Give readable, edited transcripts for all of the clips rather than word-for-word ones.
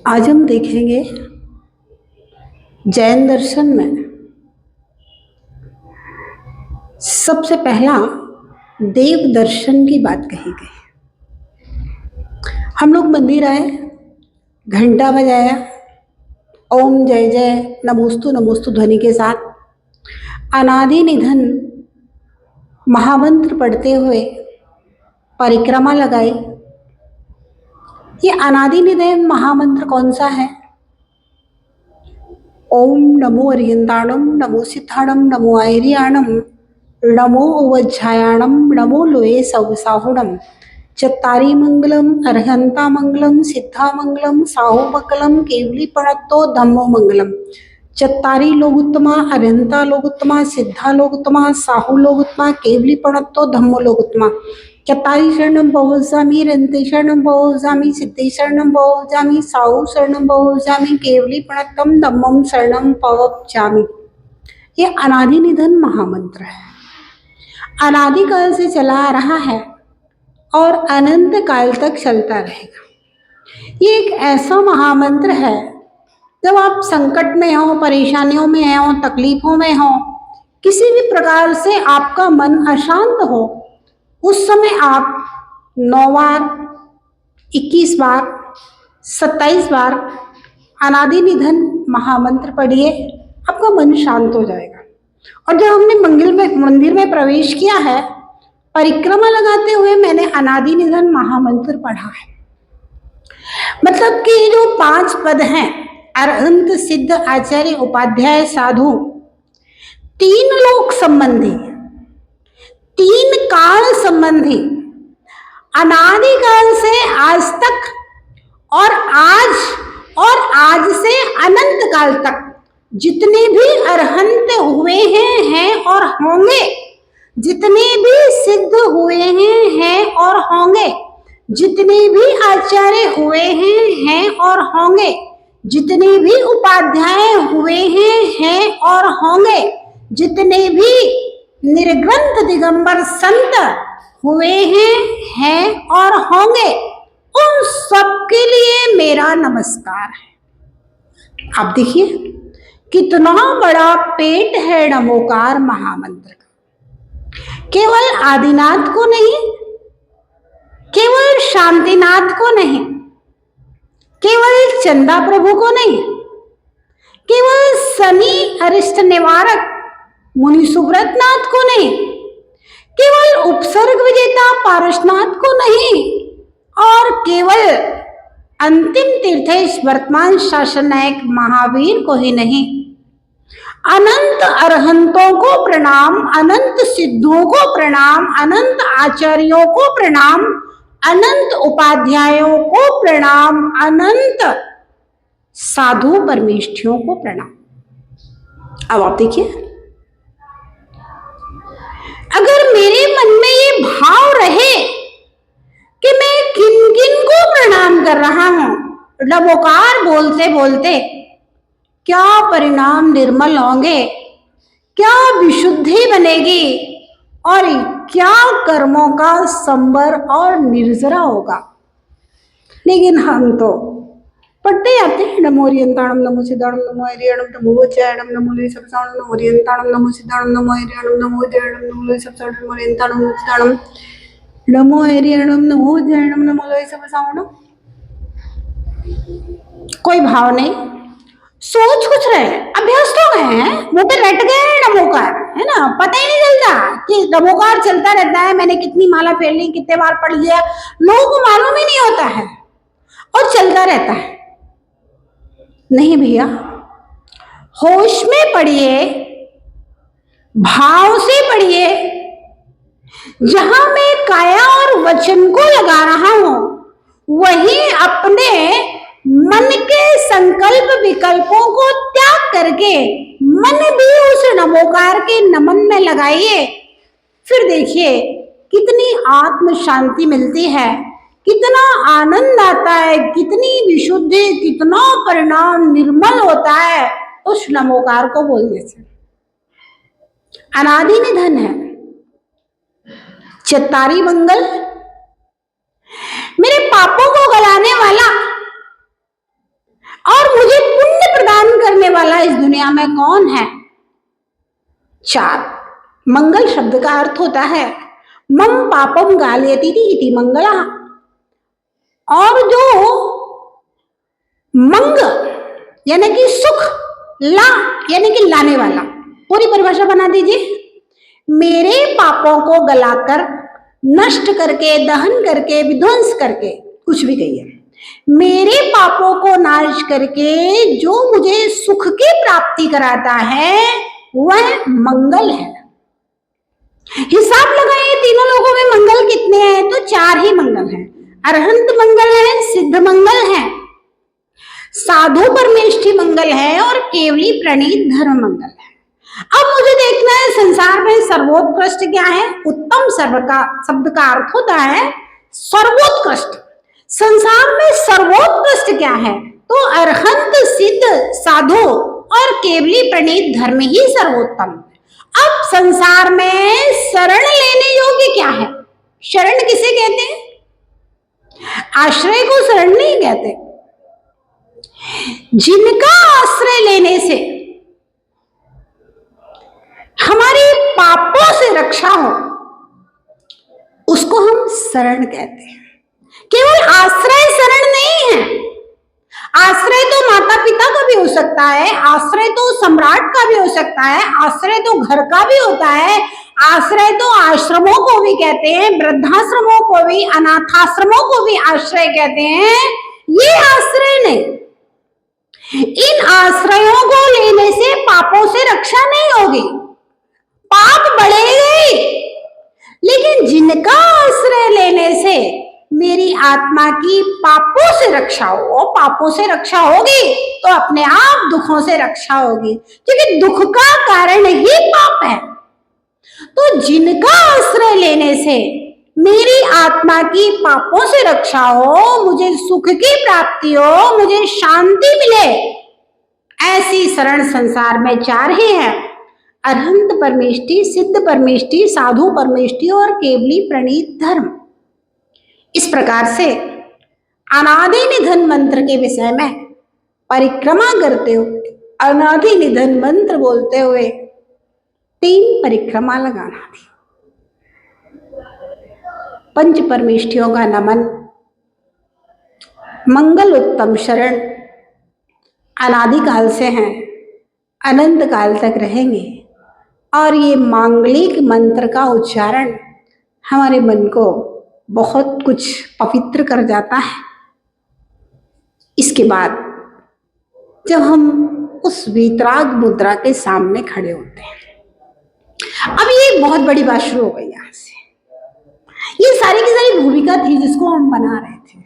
आज हम देखेंगे जैन दर्शन में सबसे पहला देव दर्शन की बात कही गई। हम लोग मंदिर आए, घंटा बजाया, ओम जय जय नमोस्तु नमोस्तु ध्वनि के साथ अनादि निधन महामंत्र पढ़ते हुए परिक्रमा लगाई। ये अनादि निधन महामंत्र कौन सा है? ओम नमो अरियंताणम, नमो सिद्धाणम, नमो आयरियाणम, नमो वज्रायाणम, नमो लोये सवसाहुणम, चत्तारी मंगलम, अर्हंता मंगलम, सिद्धा मंगलम, साहु मंगलम, केवली पणत्तो धम्मो मंगलम। चत्तारी लोगुत्तमा, अर्हंता लोगुत्तमा, सिद्धा लोगुत्तमा, साहु लोगुत्तमा, केवली पणत्तो धम्मो लोगुत्तमा। चत्तारी शरणम बहुजामी, रंते शरणम बहुजामी, सिद्धि शरणम बहुजामी, साहु शरणम बहुजामी, केवली प्रणतम धम्मम शरणम पवजामी। ये अनादि निधन महामंत्र है, अनादि काल से चला आ रहा है और अनंत काल तक चलता रहेगा। ये एक ऐसा महामंत्र है, जब आप संकट में हो, परेशानियों में हो, तकलीफों में हो, किसी भी प्रकार से आपका मन अशांत हो, उस समय आप 9 बार, 21 बार, 27 बार अनादि निधन महामंत्र पढ़िए, आपका मन शांत हो जाएगा। और जब हमने मंदिर में प्रवेश किया है, परिक्रमा लगाते हुए मैंने अनादि निधन महामंत्र पढ़ा है। मतलब कि जो 5 पद हैं, अरहंत, सिद्ध, आचार्य, उपाध्याय, साधु, 3 लोक संबंधी, 3 काल संबंधी, अनादि काल से आज तक और आज से अनंत काल तक जितने भी अरहंत हुए हैं और होंगे, जितने भी सिद्ध हुए हैं और होंगे, जितने भी आचार्य हुए हैं और होंगे, जितने भी उपाध्याय हुए हैं और होंगे, जितने भी निर्ग्रंथ दिगंबर संत हुए हैं और होंगे, उन सबके लिए मेरा नमस्कार है। आप देखिए कितना बड़ा पेट है नमोकार महामंत्र का। केवल आदिनाथ को नहीं, केवल शांतिनाथ को नहीं, केवल चंदा प्रभु को नहीं, केवल शनि अरिष्ट निवारक मुनि सुब्रतनाथ को नहीं, केवल उपसर्ग विजेता पारसनाथ को नहीं, और केवल अंतिम तीर्थेश वर्तमान शासन नायक महावीर को ही नहीं, अनंत अरहंतों को प्रणाम, अनंत सिद्धों को प्रणाम, अनंत आचार्यों को प्रणाम, अनंत उपाध्यायों को प्रणाम, अनंत साधु परमेष्ठियों को प्रणाम। अब आप देखिए, अगर मेरे मन में ये भाव रहे कि मैं किन किन को प्रणाम कर रहा हूं, नमोकार बोलते बोलते क्या परिणाम निर्मल होंगे, क्या विशुद्धि बनेगी, और क्या कर्मों का संबर और निर्जरा होगा। लेकिन हम तो पढ़ते जाते हैं, नमो अरियंताणम, नमो सिद्धाणम, नमो आयरियाणम, नमो वज्रायाणम, नमो लोये सवसाहुणम, नमो अरियंताणम, नमो सिद्धाणम, नमो आयरियाणम, नमो वज्रायाणम, नमो लोये सवसाहुणम, नमो अरियंताणम, नमो सिद्धाणम, नमो आयरियाणम, नमो वज्रायाणम, नमो लोये सवसाहुणम। कोई भाव नहीं, सोच कुछ रहे, अभ्यस्त हो गए हैं, मुंह पे रट गए हैं नमोकार, है ना, पता ही नहीं चलता कि नमोकार चलता रहता है, मैंने कितनी माला फेर ली, कितने बार पढ़ लिया, लोगों को मालूम ही नहीं होता है और चलता रहता है। नहीं भैया, होश में पढ़िए, भाव से पढ़िए। जहां मैं काया और वचन को लगा रहा हूं, वही अपने मन के संकल्प विकल्पों को त्याग करके मन भी उस नमोकार के नमन में लगाइए। फिर देखिए कितनी आत्म शांति मिलती है, कितना आनंद आता है, कितनी विशुद्धि, कितना परिणाम निर्मल होता है उस नमोकार को बोलने से। अनादि निधन है, चत्तारी मंगल, मेरे पापों को गलाने वाला, और मुझे पुण्य प्रदान करने वाला इस दुनिया में कौन है? 4। मंगल शब्द का अर्थ होता है मम पापम गालयति इति मंगला। और जो मंग यानी कि सुख, ला यानी कि लाने वाला, पूरी परिभाषा बना दीजिए। मेरे पापों को गलाकर, नष्ट करके, दहन करके, विध्वंस करके, कुछ भी कहिए, मेरे पापों को नाश करके जो मुझे सुख की प्राप्ति कराता है वह मंगल है। हिसाब लगाए तीनों लोगों में मंगल कितने हैं? तो 4 ही मंगल हैं। अरहंत मंगल है, सिद्ध मंगल है, साधु परमेष्ठी मंगल है और केवली प्रणीत धर्म मंगल है। अब मुझे देखना है संसार में सर्वोत्कृष्ट क्या है। उत्तम शब्द का अर्थ होता है सर्वोत्कृष्ट। संसार में सर्वोत्कृष्ट क्या है? तो अरहंत, सिद्ध, साधु और केवली प्रणीत धर्म ही सर्वोत्तम। अब संसार में शरण लेने योग्य क्या है? शरण किसे कहते हैं? आश्रय को शरण नहीं कहते। जिनका आश्रय लेने से हमारे पापों से रक्षा हो उसको हम शरण कहते हैं। केवल आश्रय शरण नहीं है। आश्रय तो माता पिता का भी हो सकता है, आश्रय तो सम्राट का भी हो सकता है, आश्रय तो घर का भी होता है, आश्रय तो आश्रमों को भी कहते हैं, वृद्धाश्रमों को भी, अनाथाश्रमों को भी आश्रय कहते हैं। ये आश्रय नहीं, इन आश्रयों को लेने से पापों से रक्षा नहीं होगी, पाप बढ़ेंगे। लेकिन जिनका आश्रय लेने से मेरी आत्मा की पापों से रक्षा हो, पापों से रक्षा होगी तो अपने आप दुखों से रक्षा होगी, क्योंकि दुख का कारण ही पाप है। तो जिनका आश्रय लेने से मेरी आत्मा की पापों से रक्षा हो, मुझे सुख की प्राप्ति हो, मुझे शांति मिले, ऐसी शरण संसार में 4 ही है। अरहंत परमेष्टि, सिद्ध परमेष्टि, साधु परमेष्टि और केवली प्रणीत धर्म। इस प्रकार से अनादि निधन मंत्र के विषय में परिक्रमा करते हुए, अनादि निधन मंत्र बोलते हुए 3 परिक्रमा लगाना थी। पंच परमेष्ठियों का नमन, मंगल उत्तम शरण अनादि काल से हैं, अनंत काल तक रहेंगे और ये मांगलिक मंत्र का उच्चारण हमारे मन को बहुत कुछ पवित्र कर जाता है। इसके बाद जब हम उस वीतराग मुद्रा के सामने खड़े होते हैं, अब ये बहुत बड़ी बात शुरू हो गई। यहां से ये सारी की सारी भूमिका थी जिसको हम बना रहे थे।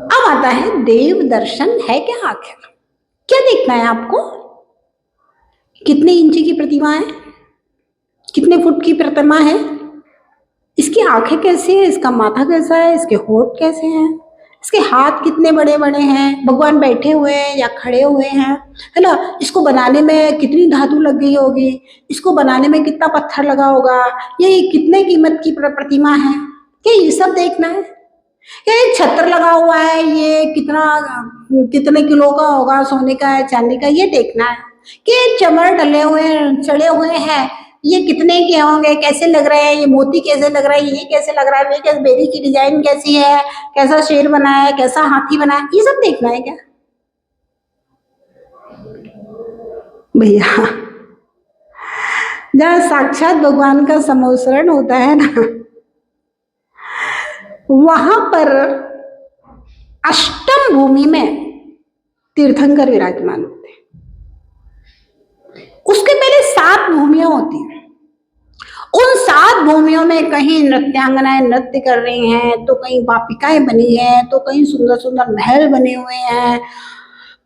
अब आता है देव दर्शन है क्या? आखिर क्या देखना है आपको? कितने इंची की प्रतिमा है, कितने फुट की प्रतिमा है, इसकी आंखें कैसी है, इसका माथा कैसा है, इसके होठ कैसे हैं, इसके हाथ कितने बड़े बड़े हैं, भगवान बैठे हुए हैं या खड़े हुए हैं, है ना, इसको बनाने में कितनी धातु लग गई होगी, इसको बनाने में कितना पत्थर लगा होगा, ये कितने कीमत की प्रतिमा है, क्या ये सब देखना है? क्या ये छत्र लगा हुआ है, ये कितने किलो का होगा, सोने का है, चांदी का, ये देखना है? कि चमर डले हुए चढ़े हुए हैं, ये कितने के होंगे, कैसे लग रहे हैं, ये मोती कैसे लग रहा है, ये कैसे लग रहा है, ये कैसे बेरी की डिजाइन कैसी है, कैसा शेर बना है, कैसा हाथी बना है, ये सब देखना है क्या भैया? जहाँ साक्षात भगवान का समोसरण होता है ना, वहां पर अष्टम भूमि में तीर्थंकर विराजमान होते हैं। उसके पहले 7 भूमियां होती हैं। उन 7 भूमियों में कहीं नृत्यांगनाएं नृत्य कर रही हैं, तो कहीं वापिकाएं बनी हैं, तो कहीं सुंदर सुंदर महल बने हुए हैं,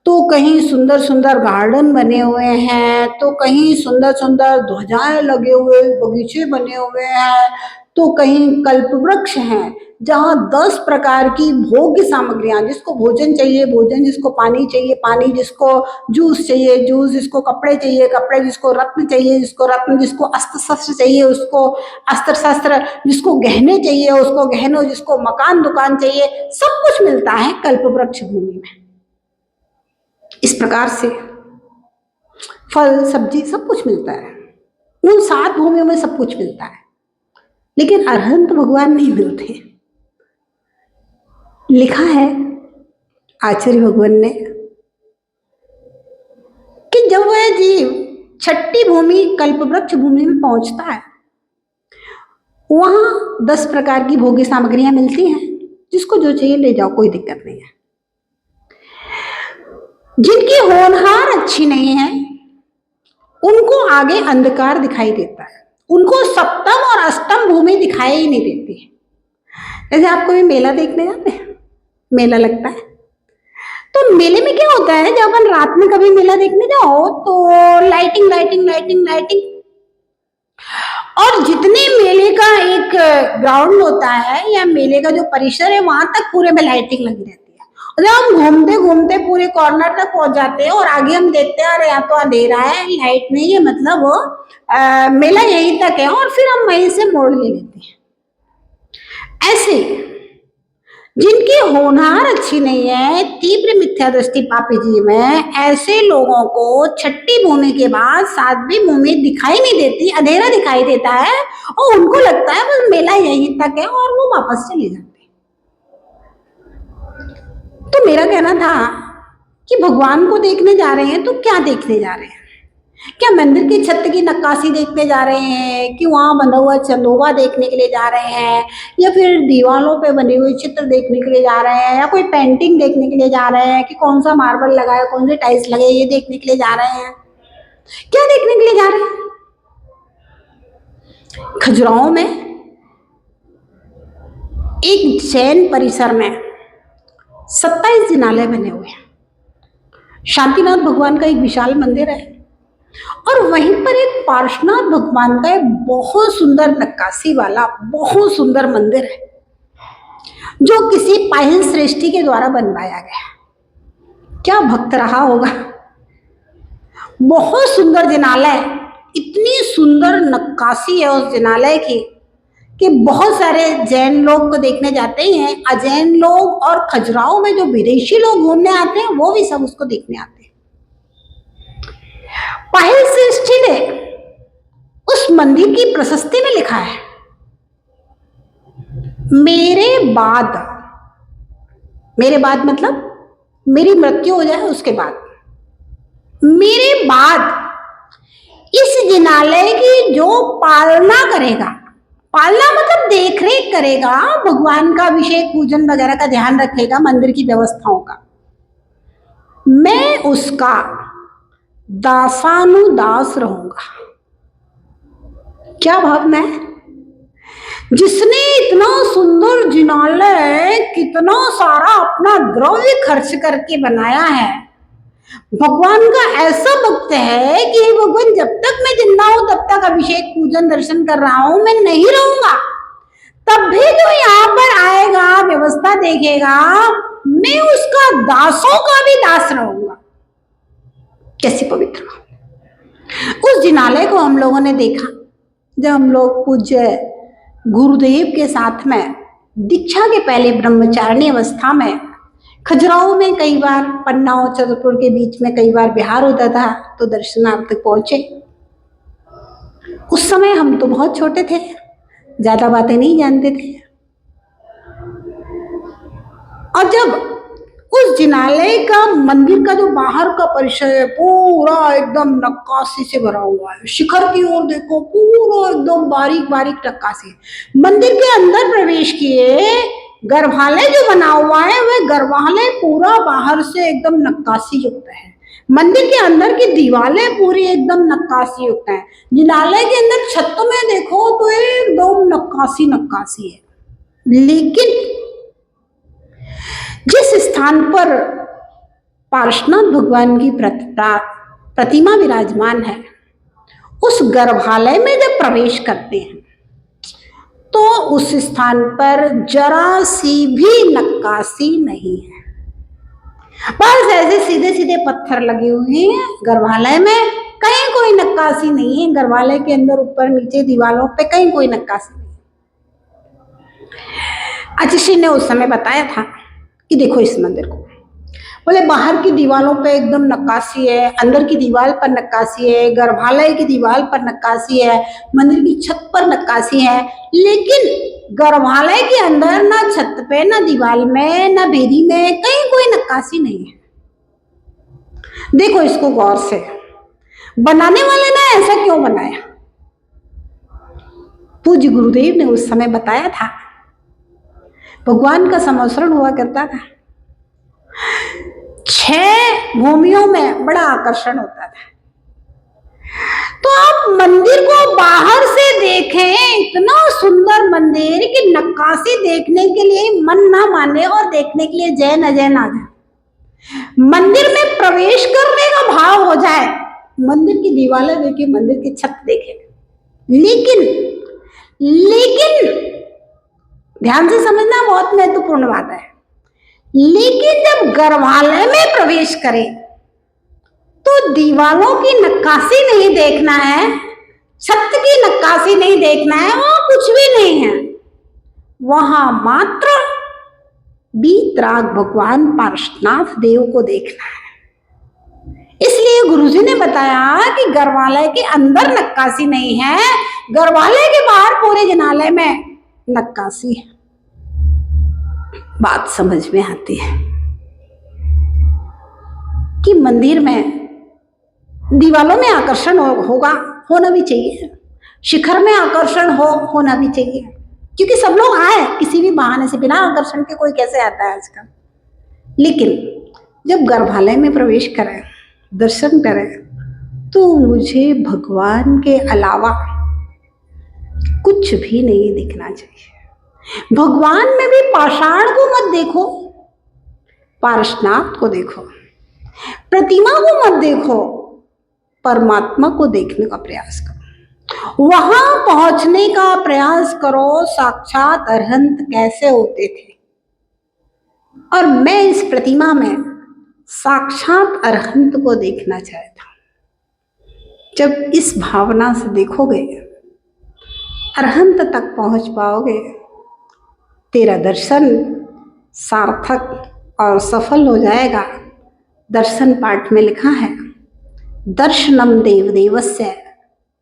तो कहीं सुंदर सुंदर गार्डन बने हुए हैं, तो कहीं सुंदर सुंदर ध्वजाएं लगे हुए बगीचे बने हुए हैं, तो कहीं कल्प वृक्ष हैं जहाँ 10 प्रकार की भोग्य सामग्रियां, जिसको भोजन चाहिए भोजन, जिसको पानी चाहिए पानी, जिसको जूस चाहिए जूस, जिसको कपड़े चाहिए कपड़े, जिसको रत्न चाहिए जिसको रत्न, जिसको अस्त्र शस्त्र चाहिए उसको अस्त्र शस्त्र, जिसको गहने चाहिए उसको गहनों, जिसको मकान दुकान चाहिए, सब कुछ मिलता है कल्प वृक्ष भूमि में। इस प्रकार से फल सब्जी सब कुछ मिलता है, उन 7 भूमियों में सब कुछ मिलता है, लेकिन अरहंत भगवान नहीं मिलते। लिखा है आचार्य भगवान ने कि जब वह जीव 6ठी भूमि कल्पवृक्ष भूमि में पहुंचता है, वहां 10 प्रकार की भोग्य सामग्रियां मिलती हैं, जिसको जो चाहिए ले जाओ, कोई दिक्कत नहीं है। जिनकी होनहार अच्छी नहीं है उनको आगे अंधकार दिखाई देता है, उनको सप्तम और अष्टम भूमि दिखाई ही नहीं देती। जैसे आपको भी मेला देखने जाते हैं, मेला लगता है, तो मेले में क्या होता है, जब अपन रात में कभी मेला देखने जाओ तो लाइटिंग लाइटिंग लाइटिंग लाइटिंग, और जितने मेले का एक ग्राउंड होता है या मेले का जो परिसर है वहां तक पूरे में लाइटिंग लगी रहती है। जब हम घूमते घूमते पूरे कॉर्नर तक पहुंच जाते हैं और आगे हम देखते हैं अरे यहाँ तो अंधेरा है, लाइट नहीं है, मतलब वो मेला यहीं तक है, और फिर हम वहीं से मोड़ ले लेते हैं। ऐसे जिनकी होनहार अच्छी नहीं है, तीव्र मिथ्या दृष्टि पापी जीव है, ऐसे लोगों को 6ठी भूमि के बाद 7वीं भूमि दिखाई नहीं देती, अंधेरा दिखाई देता है, और उनको लगता है बस मेला यहीं तक है, और वो वापस चले जाते। तो मेरा कहना था कि भगवान को देखने जा रहे हैं तो क्या देखने जा रहे हैं? क्या मंदिर की छत की नक्काशी देखने जा रहे हैं, कि वहां बना हुआ चंदोबा देखने के लिए जा रहे हैं, या फिर दीवारों पे बने हुए चित्र देखने के लिए जा रहे हैं, या कोई पेंटिंग देखने के लिए जा रहे हैं, कि कौन सा मार्बल लगा है, कौन से टाइल्स लगे, ये देखने के लिए जा रहे हैं? क्या देखने के लिए जा रहे हैं? खजुराहो में एक जैन परिसर में 27 जिनालय बने हुए हैं। शांतिनाथ भगवान का एक विशाल मंदिर है, और वहीं पर एक पार्श्वनाथ भगवान का एक बहुत सुंदर नक्काशी वाला बहुत सुंदर मंदिर है, जो किसी पाहिल श्रेष्ठी के द्वारा बनवाया गया। क्या भक्त रहा होगा! बहुत सुंदर जिनालय, इतनी सुंदर नक्काशी है उस जिनालय की कि बहुत सारे जैन लोग को देखने जाते हैं, अजैन लोग और खजुराहो में जो विदेशी लोग घूमने आते हैं वो भी सब उसको देखने आते हैं। पाहिल श्रेष्ठी ने उस मंदिर की प्रशस्ति में लिखा है, मेरे बाद मतलब मेरी मृत्यु हो जाए उसके बाद, मेरे बाद इस जिनालय की जो पालना करेगा, पालना मतलब देख रेख करेगा, भगवान का अभिषेक पूजन वगैरह का ध्यान रखेगा, मंदिर की व्यवस्थाओं का, मैं उसका दासानुदास रहूंगा। क्या भावना है! जिसने इतना सुंदर जिनालय कितना सारा अपना द्रव्य खर्च करके बनाया है, भगवान का ऐसा भक्त है कि भगवान जब तक मैं जिंदा हूं तब तक अभिषेक पूजन दर्शन कर रहा हूं, मैं नहीं रहूंगा, तब भी जो यहाँ पर आएगा व्यवस्था देखेगा, मैं उसका दासों का भी दास रहूंगा। कैसी पवित्र! उस जिनालय को हम लोगों ने देखा जब हम लोग पूज्य गुरुदेव के साथ में दीक्षा के पहले ब्रह्मचारिणी अवस्था में खजुराहो में कई बार, पन्ना और चतुरपुर के बीच में कई बार विहार होता था, तो दर्शनार्थ पहुंचे। उस समय हम तो बहुत छोटे थे, ज्यादा बातें नहीं जानते थे, और जब उस जिनालय का मंदिर का जो बाहर का परिसर है पूरा एकदम नक्काशी से भरा हुआ है, शिखर की ओर देखो पूरा एकदम बारीक बारीक नक्काशी। मंदिर के अंदर प्रवेश किए, गर्भालय जो बना हुआ है वह गर्भालय पूरा बाहर से एकदम नक्काशी युक्त है, मंदिर के अंदर की दीवारें पूरी एकदम नक्काशी युक्त है, जिनालय के अंदर छत में देखो तो एकदम नक्काशी नक्काशी है। लेकिन जिस स्थान पर पार्श्वनाथ भगवान की प्रतिमा विराजमान है, उस गर्भालय में जब प्रवेश करते हैं तो उस स्थान पर जरा सी भी नक्काशी नहीं है, बस ऐसे सीधे सीधे पत्थर लगे हुए हैं गर्भालय में, कहीं कोई नक्काशी नहीं है। गर्भालय के अंदर ऊपर नीचे दीवारों पे कहीं कोई नक्काशी नहीं। आचार्य ने उस समय बताया था कि देखो इस मंदिर को, बोले बाहर की दीवारों पे एकदम नक्काशी है, अंदर की दीवार पर नक्काशी है, गर्भालय की दीवार पर नक्काशी है, मंदिर की छत पर नक्काशी है, लेकिन गर्भालय के अंदर ना छत पे ना दीवार में ना बेदी में कहीं कोई नक्काशी नहीं है। देखो इसको गौर से, बनाने वाले ने ऐसा क्यों बनाया? पूज्य गुरुदेव ने उस समय बताया था, भगवान का संवत्सरण हुआ करता था, 6 भूमियों में बड़ा आकर्षण होता था। तो आप मंदिर को बाहर से देखें, इतना सुंदर मंदिर कि नक्काशी देखने के लिए मन ना माने और देखने के लिए जय न जय ना जाए। मंदिर में प्रवेश करने का भाव हो जाए, मंदिर की दीवारें देखे, मंदिर की छत देखे, लेकिन ध्यान से समझना, बहुत महत्वपूर्ण बात है। लेकिन जब गर्भालय में प्रवेश करें तो दीवारों की नक्काशी नहीं देखना है, छत की नक्काशी नहीं देखना है, वहां कुछ भी नहीं है। वहां मात्र वीतराग भगवान पार्श्वनाथ देव को देखना है। इसलिए गुरुजी ने बताया कि गर्भालय के अंदर नक्काशी नहीं है, गर्भालय के बाहर पूरे जनालय में नक्काशी है। बात समझ में आती है कि मंदिर में दीवालों में आकर्षण होगा, होना भी चाहिए, शिखर में आकर्षण होना भी चाहिए, क्योंकि सब लोग आए किसी भी बहाने से, बिना आकर्षण के कोई कैसे आता है आजकल। लेकिन जब गर्भालय में प्रवेश करें, दर्शन करें, तो मुझे भगवान के अलावा कुछ भी नहीं दिखना चाहिए। भगवान में भी पाषाण को मत देखो, पार्श्वनाथ को देखो, प्रतिमा को मत देखो, परमात्मा को देखने का प्रयास करो, वहां पहुंचने का प्रयास करो। साक्षात अरहंत कैसे होते थे, और मैं इस प्रतिमा में साक्षात अरहंत को देखना चाहता हूं। जब इस भावना से देखोगे, अरहंत तक पहुंच पाओगे, तेरा दर्शन सार्थक और सफल हो जाएगा। दर्शन पाठ में लिखा है, दर्शनम देवदेवस्य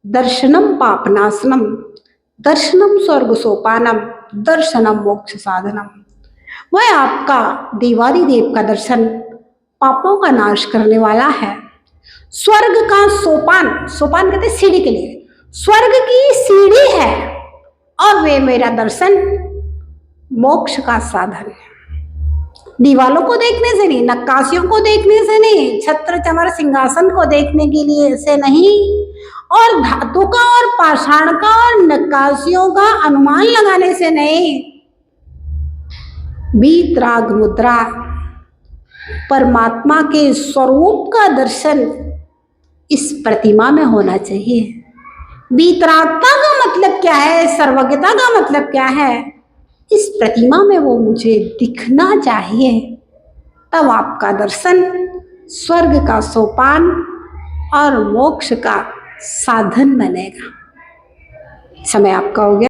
दर्शनम पापनाशनम दर्शनम स्वर्ग सोपानम दर्शनम मोक्ष साधनम। वह आपका देवादिदेव का दर्शन पापों का नाश करने वाला है, स्वर्ग का सोपान, सोपान कहते सीढ़ी के लिए, स्वर्ग की सीढ़ी है, और वे मेरा दर्शन मोक्ष का साधन है। दीवालों को देखने से नहीं, नक्काशियों को देखने से नहीं, छत्र चमर सिंहासन को देखने के लिए से नहीं, और धातु का और पाषाण का और नक्काशियों का अनुमान लगाने से नहीं, वीतराग मुद्रा परमात्मा के स्वरूप का दर्शन इस प्रतिमा में होना चाहिए। वीतरागता का मतलब क्या है, सर्वज्ञता का मतलब क्या है, इस प्रतिमा में वो मुझे दिखना चाहिए। तब आपका दर्शन स्वर्ग का सोपान और मोक्ष का साधन बनेगा। समय आपका हो गया।